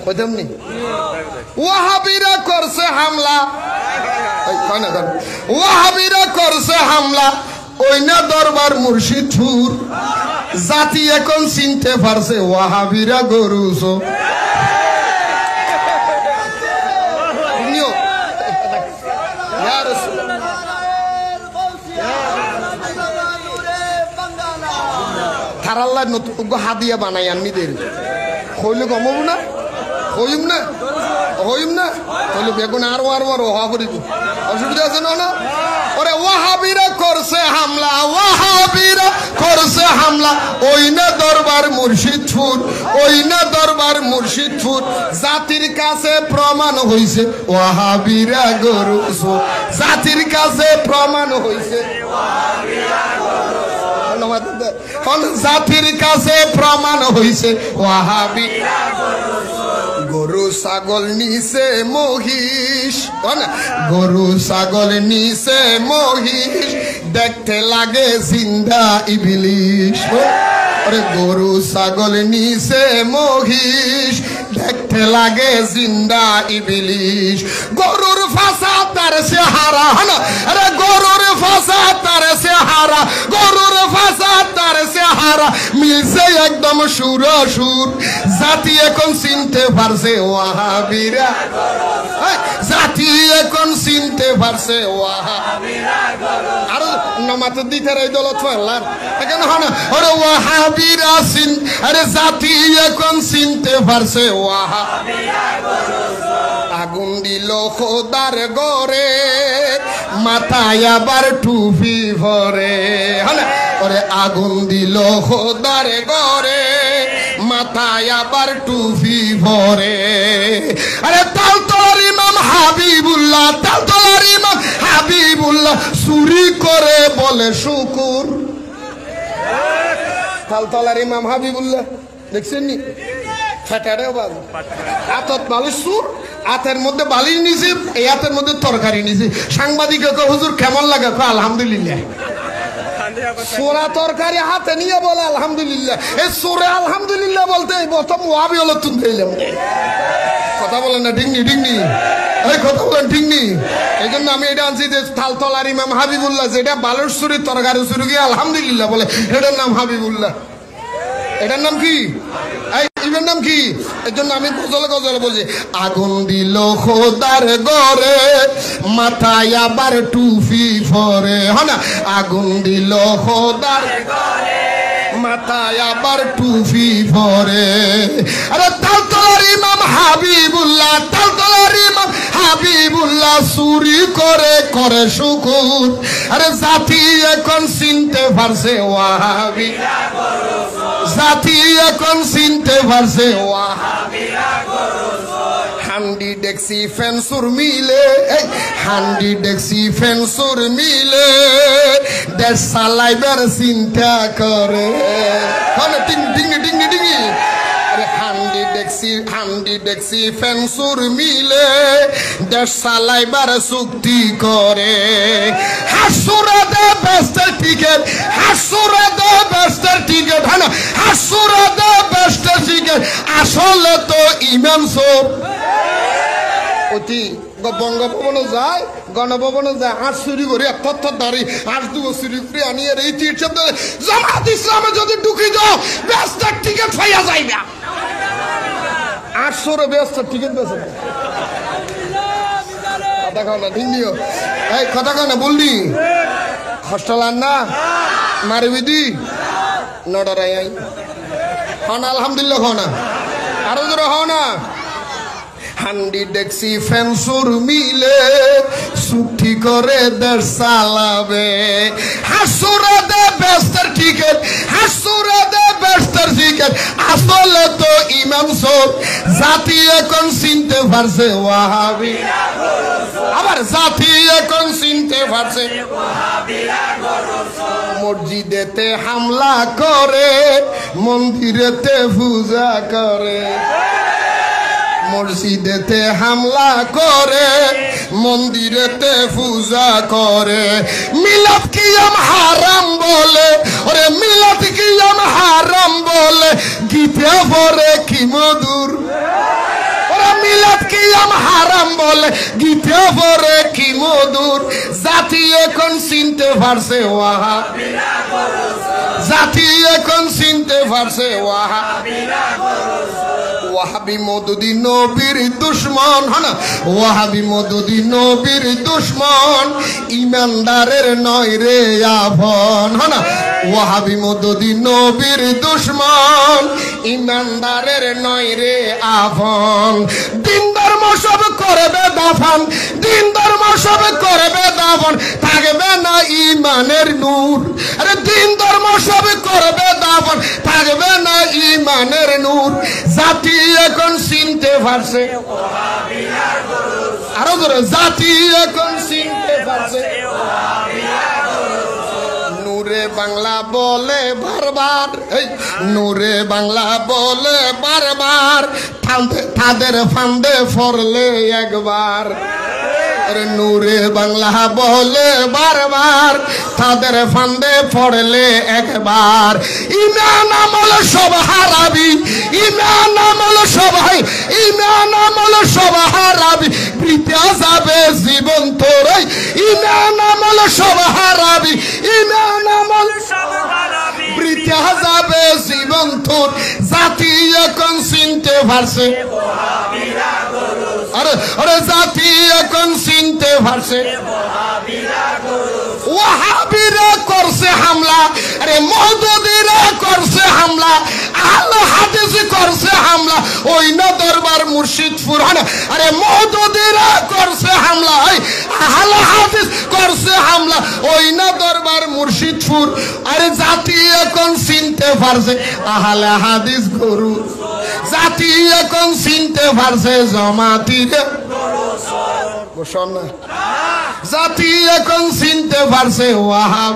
কইতাম নি ওয়াহাবিরা করছে হামলা ওয়াহাবিরা করছে হামলা ওই না দরবার মুর্শিদপুর জাতি এখন চিনতে পারছে ওয়াহাবিরা গরুসো থারাল্লাহ নতুন হাদিয়া বানাই আনমিদের হইলে কমব না হইম না হইম না তাহলে বেগুন আরো হওয়া করিব অসুবিধা আছে না ওরে ওয়াহাবিরা করছে হামলা ওয়াহাবিরা করছে হামলা ওই না দরবার মুর্শিদপুর ওই না দরবার মুর্শিদপুর জাতির কাছে প্রমাণ হইছে ওয়াহাবিরা গরুসো জাতির কাছে প্রমাণ হইছে ওয়াহাবিরা জাতির কাছে প্রমাণ হইছে ওয়াহাবিরা গরু ছাগল নিছে মহিষ গরু ছাগল নিছে মহিষ দেখতে লাগে জিন্দা ইবলিশ আরে গরু ছাগল নিছে মহিষ দেখতে লাগে জিন্দা ইবলিশ গরুর ফাসা তার চেহারা আরে গরুর ফাসা তার চেহারা গরুর ফাসা তার চেহারা মিলছে একদম সুরসুর জাতি এখন চিনতে পারছে ওয়াহাবিরা জাতি এখন চিনতে পারছে ওয়াহাবিরা আর নামাত দিতে রে দলত ফাল্লার এখন হনা ওরে ওয়াহাবিরা চিন আরে জাতি এখন চিনতে পারছে ওয়াহাবিরা আগুন দিল খোদার গরে মাথায় আবার টুপি ভরে হনা ওরে আগুন দিল খোদার গরে মাথায় আবার টুপি ভরে আরে তালতলার ইমাম হাবিবুল্লাহ তালতলার ইমাম হাবিবুল্লাহ চুরি করে বলে শুকুর তালতলার ইমাম হাবিবুল্লাহ দেখছেন নি ফেটারে বাজ আতত বালিশ সুর আতের মধ্যে বালিশ নিছে এই আতের মধ্যে তরকারি নিছে সাংবাদিক হুজুর কেমন লাগে আলহামদুলিল্লাহ সোরা তরকারি হাতে নিয়ে বলে আলহামদুলিল্লাহ এই সোরে আলহামদুলিল্লাহ বলতে প্রথম ওয়াবি হলো তুমি দিলাম কথা বলেন না ডিংনি ডিংনি এই কথা বলেন ডিংনি এই জন্য আমি এটা আনছি যে তালতলার ইমাম হাবিবুল্লাহ যেটা বালুর সুরি তরকারি সুরি গিয়ে আলহামদুলিল্লাহ বলে এটার নাম হাবিবুল্লাহ এটার নাম কি ইভের নাম কি এর জন্য আমি গজলে গজলে বলছি আগুন দিল খোদার গরে মাথায় আবার টুপি ভরে হনা আগুন দিল খোদার গরে মাথায় আবার টুপি ভরে আরে তালতলার ইমাম হাবিবুল্লাহ তালতলার ইমাম হাবিবুল্লাহ চুরি করে করে শুকুর আরে জাতি এখন চিনতে পারছে ওয়াহাবিরা জাতি এখন চিনতে পারছে ওয়াহাবিরা হান্ডি ডেক্সি ফেন্সুর মিলে হান্ডি ডেক্সি ফেন্সুর মিলে দেশ চালাইবার চিন্তা করে ডিঙ্গি ডিঙ্গি ডিঙ্গি হান্ডি ডেক্সি ফেন্সুর মিলে দেশ চালাইবার চুক্তি করে হাসুরা দে বেস্টের টিকেট হাসুরা দে বেস্টের টিকেট হ্যাঁ হাসুরা দে বেস্টের টিকেট আসলে তো ইমাম সব অতি বঙ্গভবনে যায় গণভবনে যায় হাঁস চুরি করে তথ্য দাঁড়ি হাঁস দুটো চুরি করে আনিয়ে এই তীর্থ জামাত ইসলামে যদি ঢুকি যাও বেস্টের টিকেট পাইয়া যাইবে 800 ব্যস্ত টিকিট বেছে কথা কও না ঢিঙ্গিও এই কথা কও না বললি হস্টেলার না মারবি দি নডরাই আই হন আলহামদুলিল্লাহ হও না আরো জোরে হও না হান্ডি ডেক্সি ফেন্সুর মিলে চুক্তি করে দেশ চালাবে হাসুরা দে বেস্টের টিকিট হাসুরা দে বেস্টের টিকিট আসলে তো ইমাম সব জাতি এখন চিনতে পারছে ওয়াহাবিরা আবার জাতি এখন চিনতে পারছে ওয়াহাবিরা মসজিদেতে হামলা করে মন্দিরেতে পূজা করে মসজিদেতে হামলা করে মন্দিরেতে পূজা করে মিলাদ কিয়াম হারাম বলে ওরে মিলাদ কিয়াম হারাম বলে গীতে পড়ে কি মধুর মিলাদ কিয়াম হারাম বলে গীতে পড়ে কি মধুর জাতি এখন চিনতে পারছে ওয়াহাবিরা জাতি এখন চিনতে পারছে ওয়াহাবি মওদুদি নবীর দুশমন হনা ওয়াহাবি মওদুদি নবীর দুশমন ইমানদারের নয় রে আপন হনা ওয়াহাবি মওদুদি নবীর দুশমন ইমানদারের নয় রে আপন দিন ধর্ম সব করবে দাফন দিন ধর্ম সব করবে দাফন থাকবে না ইমানের নূর আরে দিন ধর্ম সব করবে দাফন থাকবে না ইমানের নূর জাতি এখন চিনতে পারছে আরো ধরে জাতি এখন চিনতে পারছে নূরে বাংলা বলে বারবার নূরে বাংলা বলে বারবার তাদের ফান্দে ফরলে একবার নূরে বাংলা বলে বারবার তাদের ফান্দে পড়লে একবার ইমান আমল সব হারাবি ইমান আমল সব ইমান আমল সব হারাবি বৃথা যাবে জীবন তোর ইমান আমল সব হারাবি ইমান আমল সব হারাবি বৃথা যাবে জীবন তোর জাতি এখন চিনতে পারছে আরে আরে জাতি এখন চিনতে পারছে ওয়াহাবিরা করছে হামলা আরে মওদুদিরা করছে হামলা আহলে হাদিস করছে হামলা ওই না দরবার মুর্শিদপুর আরে মওদুদিরা করছে হামলা আহলে হাদিস করছে হামলা ওই না দরবার মুর্শিদপুর আরে জাতি এখন চিনতে পারছে আহলে হাদিস গরু জাতি এখন চিনতে পারছে জমাতিরে বসন না জাতি এখন চিনতে পারছে ওয়াহাব